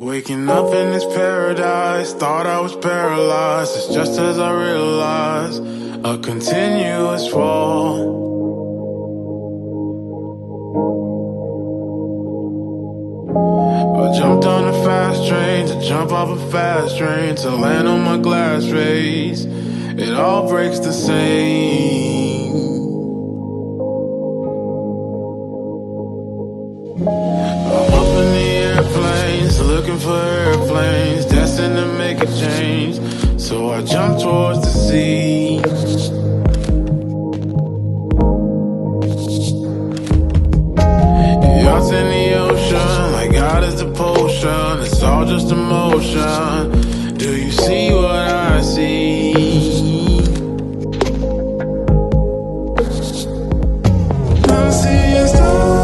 Waking up in this paradise, thought I was paralyzed. It's just as I realized, a continuous fall. I jumped on a fast train to jump off a fast train to land on my glass face. It all breaks the same. I'm up in the airplanes, looking for airplanes, destined to make a change. So I jump towards the sea. Yachts in the ocean, like God is the potion. It's all just emotion. Do you see what I see? I'm seeing stars.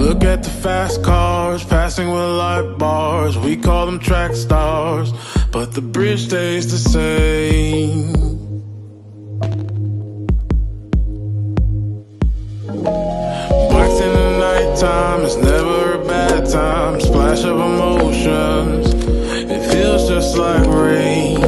Look at the fast cars passing with light bars. We call them track stars, but the bridge stays the same. Blacks in the nighttime, it's never a bad time. Splash of emotions, it feels just like rain.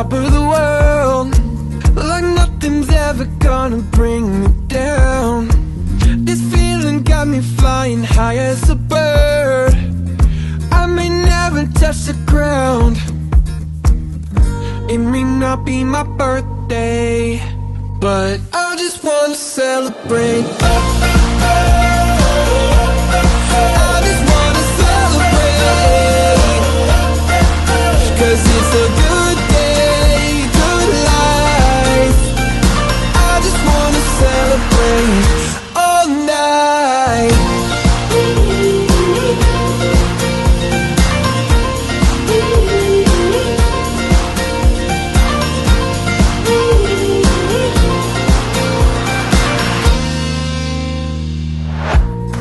top of the world, like nothing's ever gonna bring me down. This feeling got me flying high as a bird. I may never touch the ground. It may not be my birthday, but I just wanna celebrate. I just wanna celebrate, 'cause it's a good day, good life. I just wanna celebrate all night.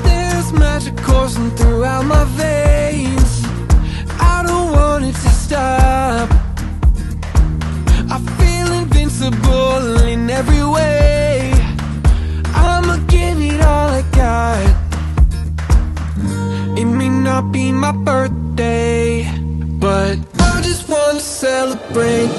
There's magic coursing throughout my veins. I don't want it to stop. I feel invincible in every way. I'ma give it all I got. It may not be my birthday, but I just wanna celebrate.